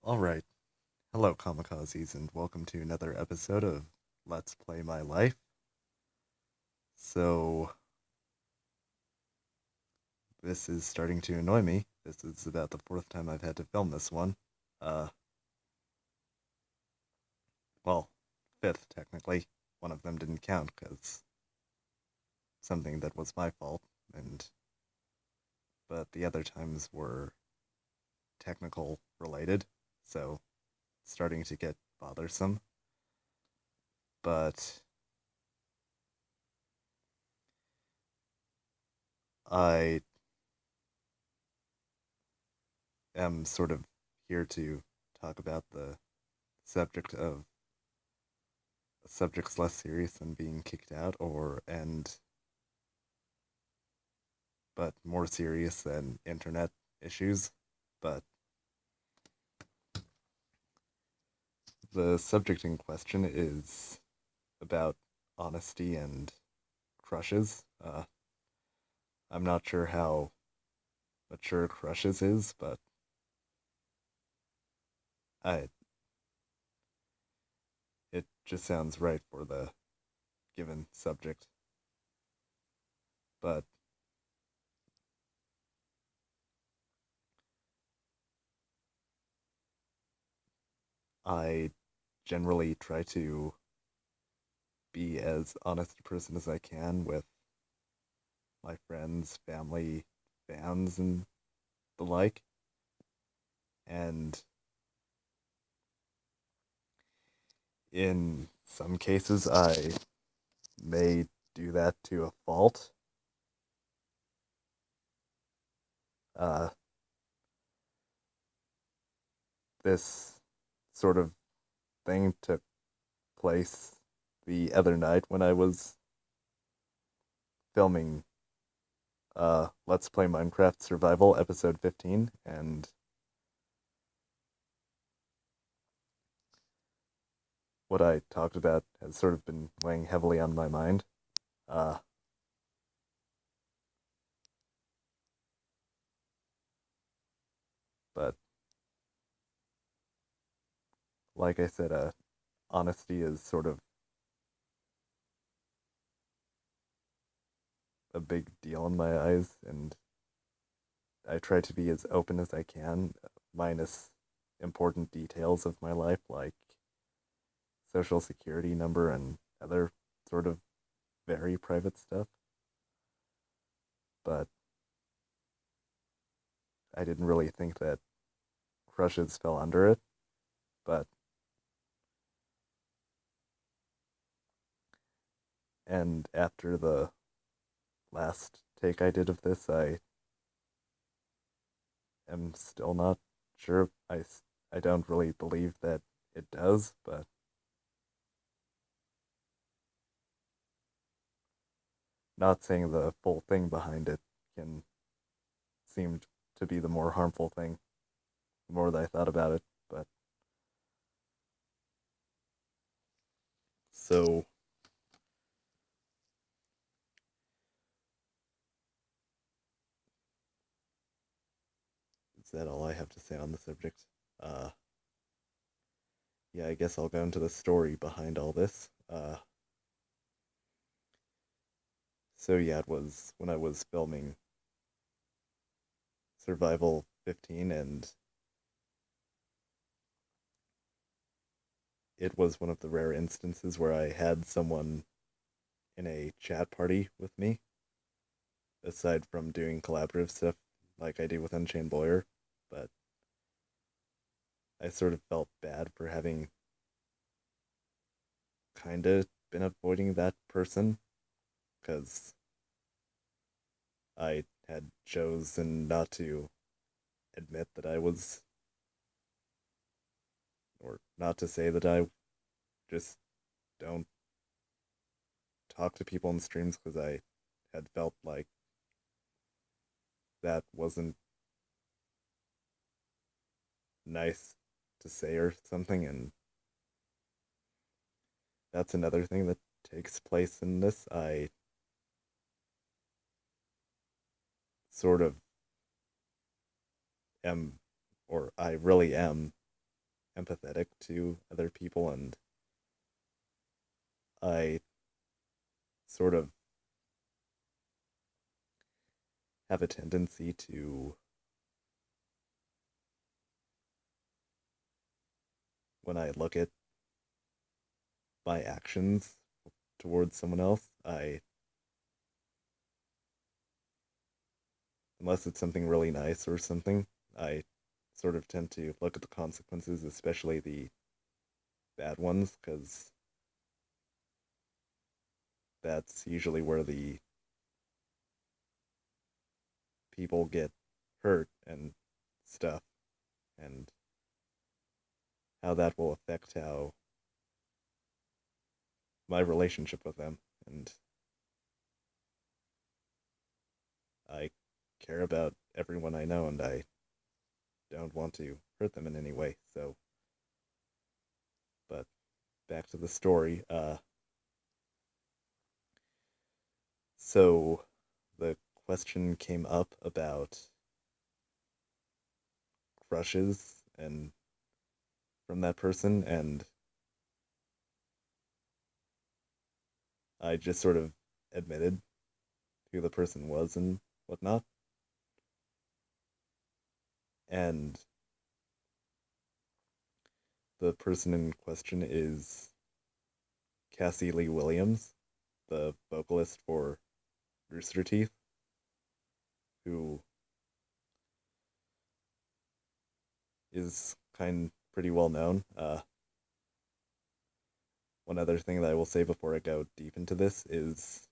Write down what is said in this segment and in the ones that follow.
Alright, hello kamikazes and welcome to another episode of Let's Play My Life. So, this is starting to annoy me. This is about the fourth time I've had to film this one. Uh, well, fifth technically. One of them didn't count because something that was my fault, but the other times were technical related, so it's starting to get bothersome. But I am sort of here to talk about the subject of subjects less serious than being kicked out but more serious than internet issues. But the subject in question is about honesty and crushes. I'm not sure how mature crushes is, but I it just sounds right for the given subject. But I generally try to be as honest a person as I can with my friends, family, fans, and the like. And in some cases, I may do that to a fault. Uh, this sort of thing took place the other night when I was filming Let's Play Minecraft Survival episode 15, and what I talked about has sort of been weighing heavily on my mind. Uh, but like I said, honesty is sort of a big deal in my eyes, and I try to be as open as I can, minus important details of my life like social security number and other sort of very private stuff. But I didn't really think that crushes fell under it. But and after the last take I did of this, I am still not sure. I don't really believe that it does, but not saying the full thing behind it can seem to be the more harmful thing the more that I thought about it. But so is that all I have to say on the subject? Uh, yeah, I guess I'll go into the story behind all this. So yeah, it was when I was filming Survival 15, and it was one of the rare instances where I had someone in a chat party with me, aside from doing collaborative stuff like I do with Unchained Lawyer. But I sort of felt bad for having kind of been avoiding that person because I had chosen not to admit that I was, or not to say that I just don't talk to people in streams because I had felt like that wasn't nice to say or something. And that's another thing that takes place in this. I sort of am, or I really am, empathetic to other people, and I sort of have a tendency to, when I look at my actions towards someone else, unless it's something really nice or something, I sort of tend to look at the consequences, especially the bad ones, because that's usually where the people get hurt and stuff, and how that will affect how my relationship with them. And I care about everyone I know, and I don't want to hurt them in any way. So, but back to the story. So the question came up about crushes and from that person, and I just sort of admitted who the person was and whatnot. And the person in question is Cassie Lee Williams, the vocalist for Rooster Teeth, who is kind pretty well known. One other thing that I will say before I go deep into this is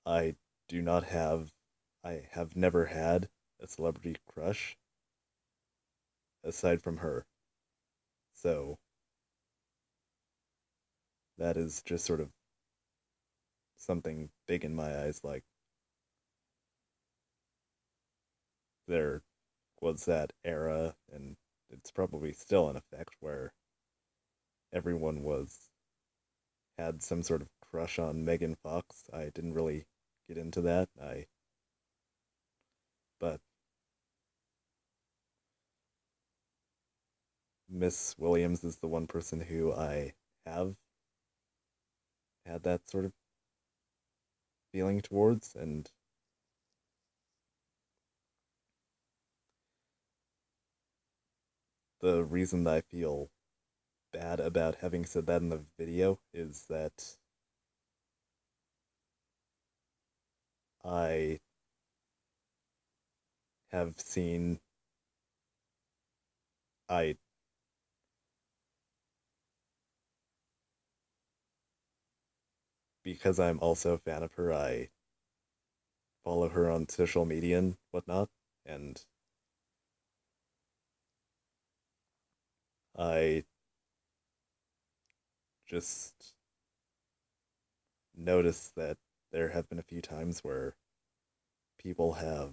I do not have, I have never had a celebrity crush aside from her. So that is just sort of something big in my eyes. Like, there was that era, and it's probably still in effect, where everyone was had some sort of crush on Megan Fox. I didn't really get into that. But Miss Williams is the one person who I have had that sort of feeling towards, and the reason that I feel bad about having said that in the video is that I have seen I because I'm also a fan of her, I follow her on social media and whatnot, and I just noticed that there have been a few times where people have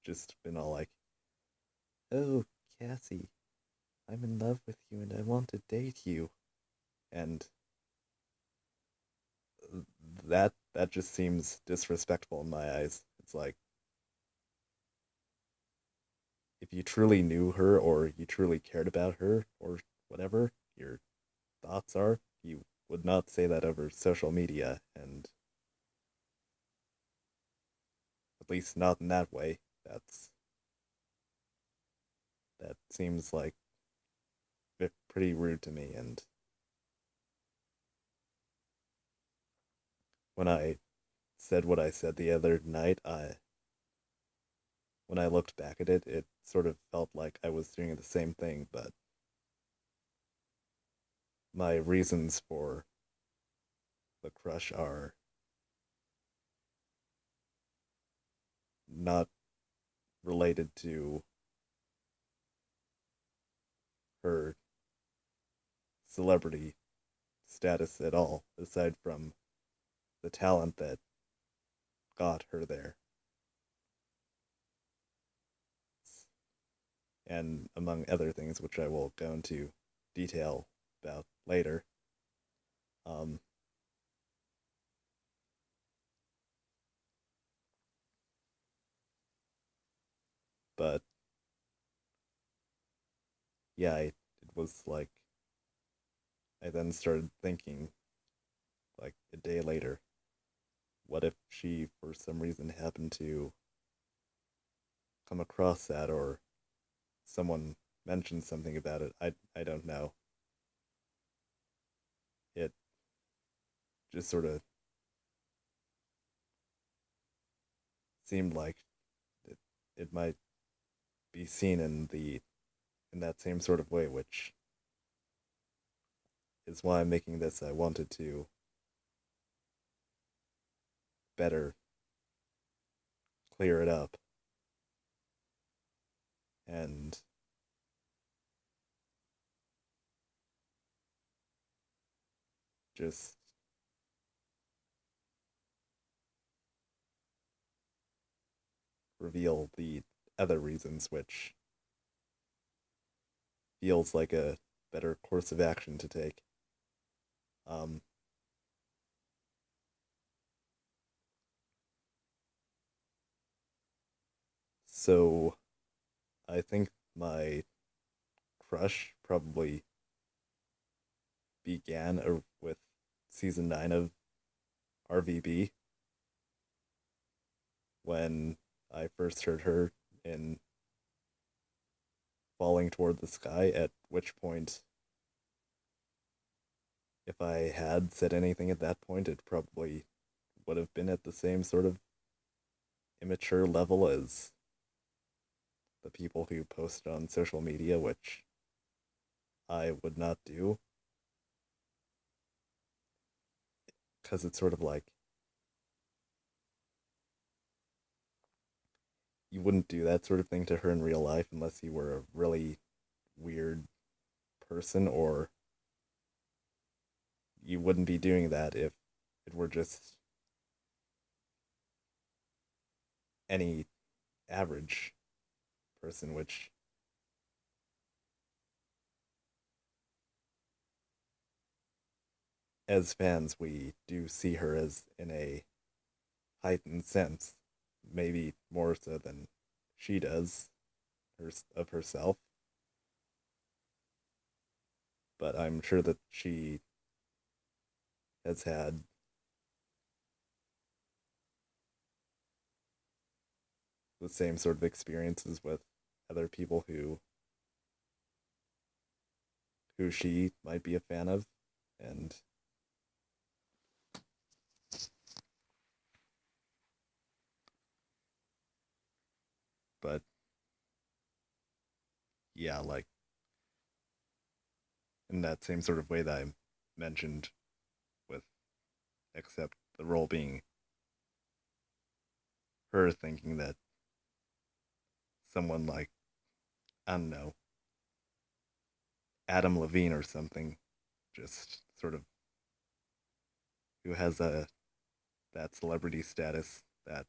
just been all like, "Oh, Cassie, I'm in love with you and I want to date you," and that just seems disrespectful in my eyes. It's like, if you truly knew her or you truly cared about her or whatever your thoughts are, you would not say that over social media, and at least not in that way. That seems like pretty rude to me. And when I said what I said the other night, when I looked back at it, it sort of felt like I was doing the same thing, but my reasons for the crush are not related to her celebrity status at all, aside from the talent that got her there, and among other things, which I will go into detail about later. Um, but yeah, it was like I then started thinking like a day later, what if she for some reason happened to come across that or someone mentioned something about it? I don't know. It just sort of seemed like it, it might be seen in that same sort of way, which is why I'm making this. I wanted to better clear it up and just reveal the other reasons, which feels like a better course of action to take. Um, so I think my crush probably began with season 9 of RVB when I first heard her in Falling Toward the Sky, at which point, if I had said anything at that point, it probably would have been at the same sort of immature level as the people who post on social media, which I would not do because it's sort of like you wouldn't do that sort of thing to her in real life unless you were a really weird person, or you wouldn't be doing that if it were just any average person, which as fans we do see her as in a heightened sense, maybe more so than she does of herself. But I'm sure that she has had the same sort of experiences with other people who she might be a fan of, and but yeah, like in that same sort of way that I mentioned with, except the role being her thinking that someone like, I don't know, Adam Levine or something, just sort of who has a that celebrity status, that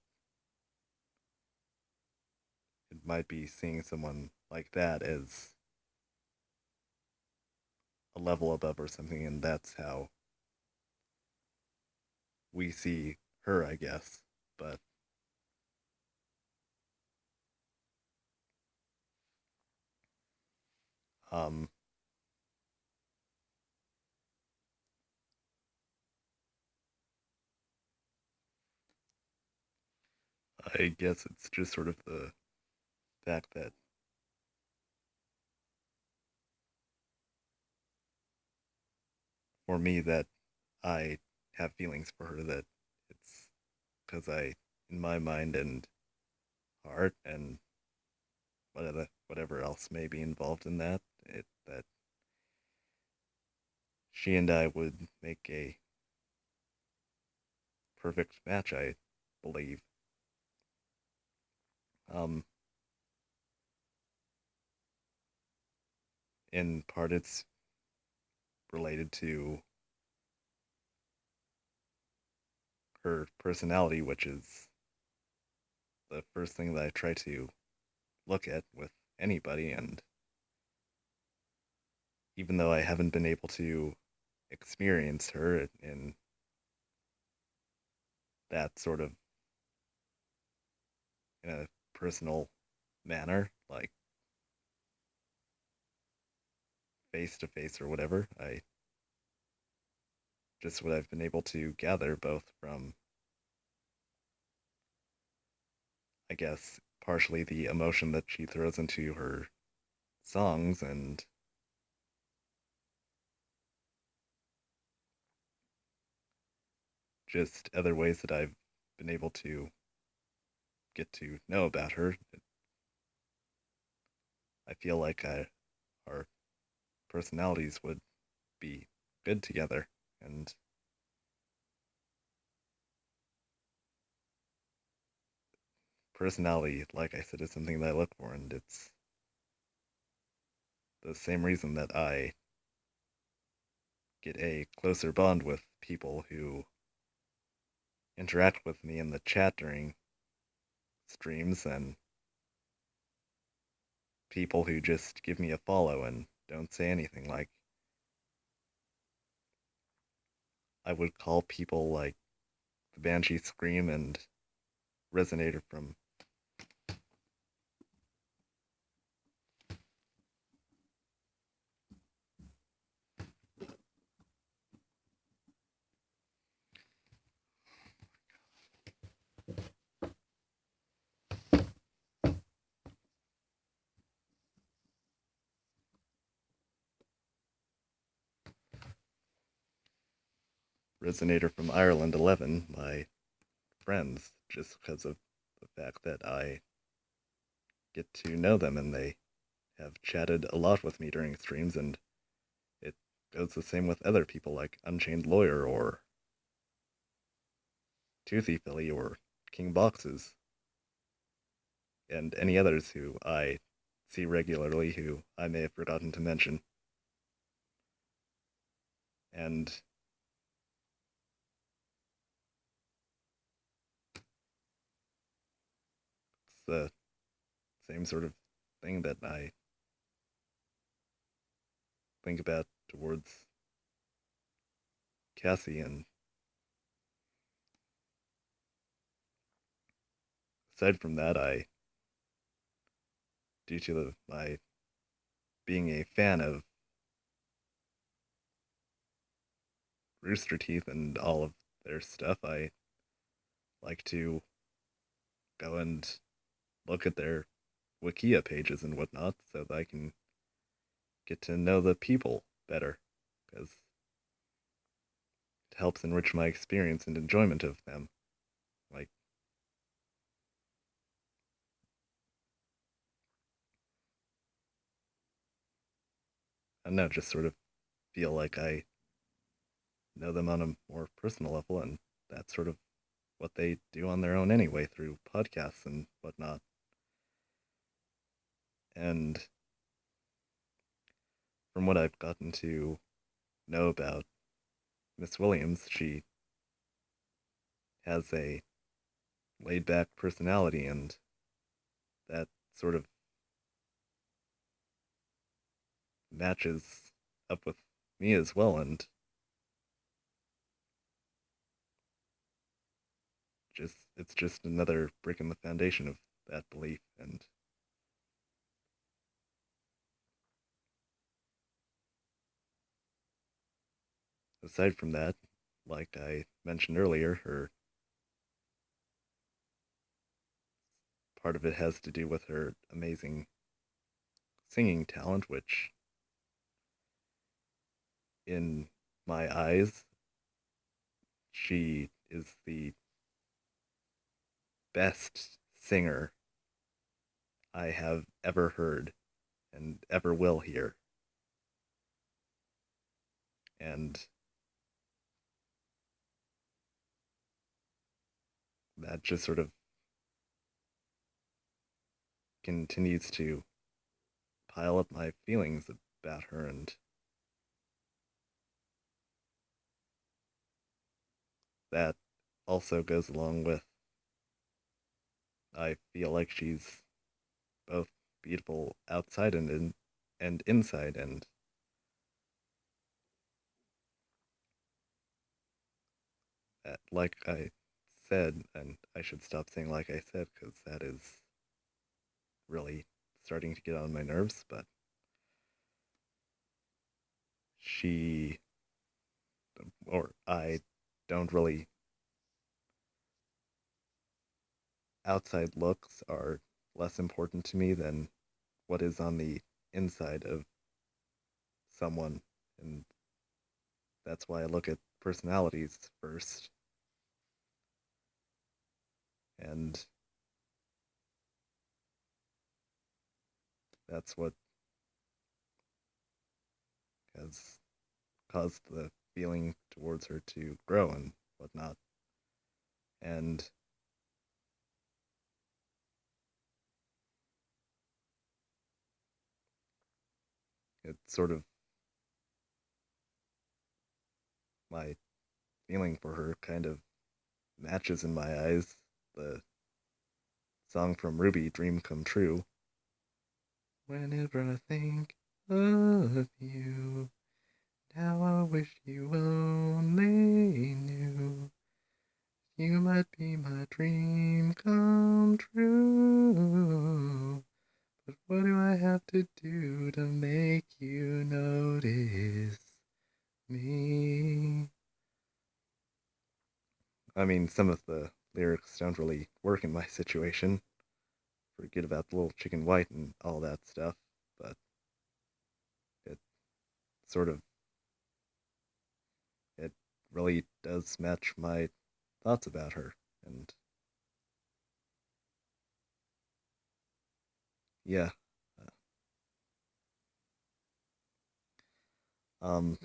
it might be seeing someone like that as a level above or something, and that's how we see her, I guess. But um, I guess it's just sort of the fact that for me that I have feelings for her, that it's because in my mind and heart and whatever else may be involved in that, that she and I would make a perfect match, I believe. Um, in part, it's related to her personality, which is the first thing that I try to look at with anybody. And even though I haven't been able to experience her in that sort of in a personal manner, like face to face or whatever. I just what I've been able to gather both from, I guess, partially the emotion that she throws into her songs and just other ways that I've been able to get to know about her. I feel like our personalities would be good together. And personality, like I said, is something that I look for, and it's the same reason that I get a closer bond with people who interact with me in the chat during streams and people who just give me a follow and don't say anything. Like, I would call people like the Banshee Scream and Resonator from Ireland 11, my friends, just because of the fact that I get to know them and they have chatted a lot with me during streams, and it goes the same with other people like Unchained Lawyer or Toothy Philly or King Boxes, and any others who I see regularly who I may have forgotten to mention. And it's the same sort of thing that I think about towards Cassie. And aside from that, due to my being a fan of Rooster Teeth and all of their stuff, I like to go and look at their Wikia pages and whatnot so that I can get to know the people better, because it helps enrich my experience and enjoyment of them. Like, I don't know, just sort of feel like I know them on a more personal level, and that's sort of what they do on their own anyway through podcasts and whatnot. And from what I've gotten to know about Miss Williams, she has a laid back personality, and that sort of matches up with me as well. And it's just another brick in the foundation of that belief. And aside from that, like I mentioned earlier, her part of it has to do with her amazing singing talent, which in my eyes, she is the best singer I have ever heard and ever will hear. And that just sort of continues to pile up my feelings about her. And that also goes along with, I feel like she's both beautiful outside and inside. And like I said, and I should stop saying like I said because that is really starting to get on my nerves, but she or I don't really, outside looks are less important to me than what is on the inside of someone. And that's why I look at personalities first. And that's what has caused the feeling towards her to grow and whatnot. And it sort of, my feeling for her kind of matches in my eyes the song from Ruby, Dream Come True. Whenever I think of you, now I wish you only knew you might be my dream come true. But what do I have to do to make you notice me? I mean, some of the lyrics don't really work in my situation. Forget about the little chicken white and all that stuff, but it sort of, it really does match my thoughts about her. And yeah, um,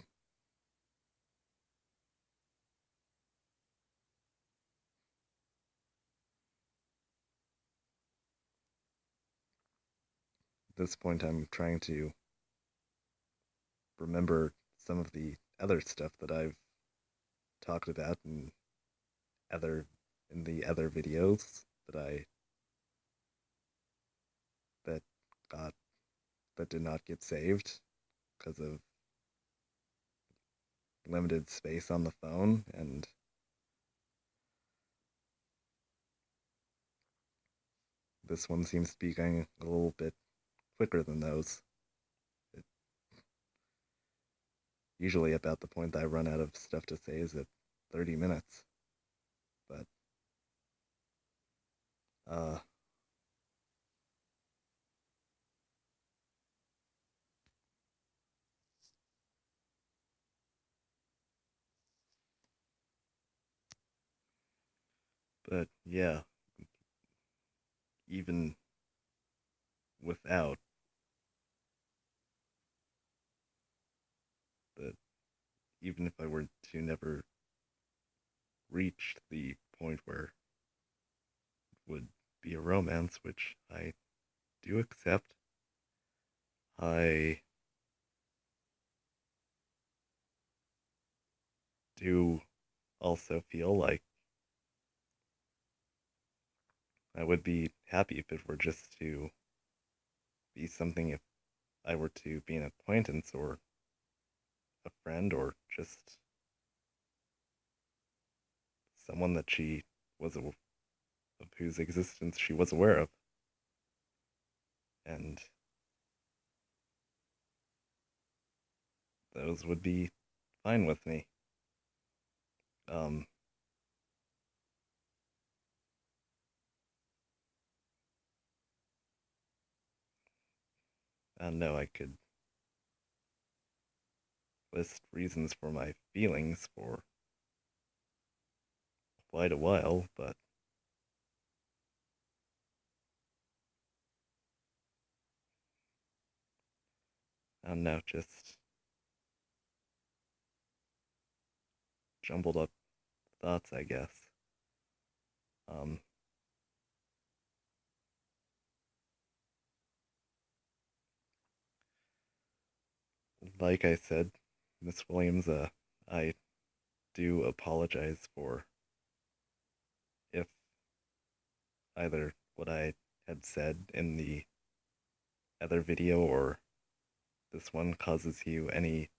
at this point, I'm trying to remember some of the other stuff that I've talked about other in the other videos that got that did not get saved because of limited space on the phone, and this one seems to be going a little bit quicker than those. It, usually about the point that I run out of stuff to say is at 30 minutes. But uh but yeah, even without the even if I were to never reach the point where it would be a romance, which I do accept, I do also feel like I would be happy if it were just to be something, if I were to be an acquaintance or a friend or just someone that she was of whose existence she was aware of, and those would be fine with me. Um, I know I could list reasons for my feelings for quite a while, but I don't know, just jumbled up thoughts, I guess. Um, like I said, Miss Williams, I do apologize for if either what I had said in the other video or this one causes you any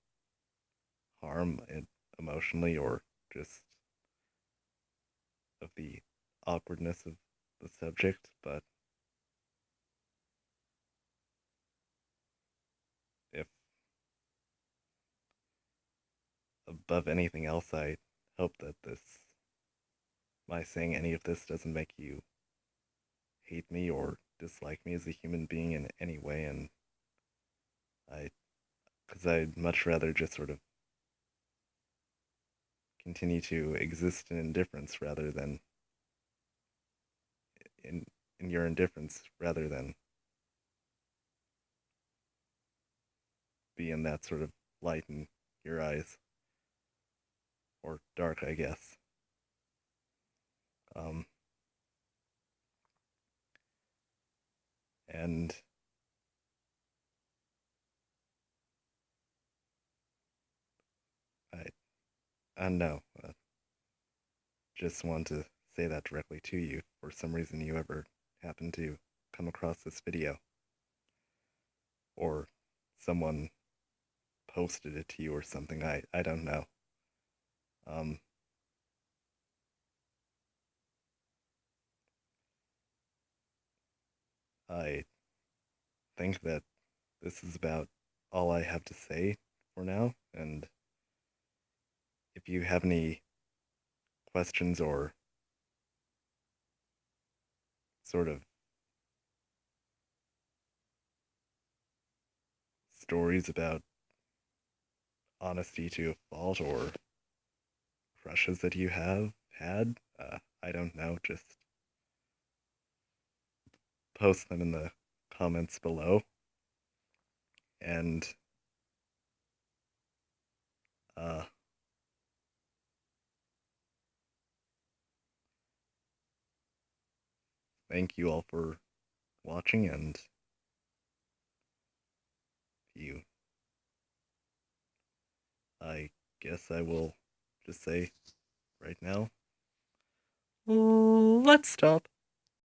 harm emotionally or just of the awkwardness of the subject, but if above anything else, I hope that my saying any of this doesn't make you hate me or dislike me as a human being in any way, and I, because I'd much rather just sort of continue to exist in indifference rather than in in your indifference rather than be in that sort of light in your eyes or dark, I guess. Um, and I I don't know. Just want to say that directly to you. If for some reason you ever happen to come across this video, or someone posted it to you or something, I don't know. Um, I think that this is about all I have to say for now, and if you have any questions or sort of stories about honesty to a fault or crushes that you have had, I don't know, just post them in the comments below. And uh, thank you all for watching, and you, I guess I will just say right now, let's stop.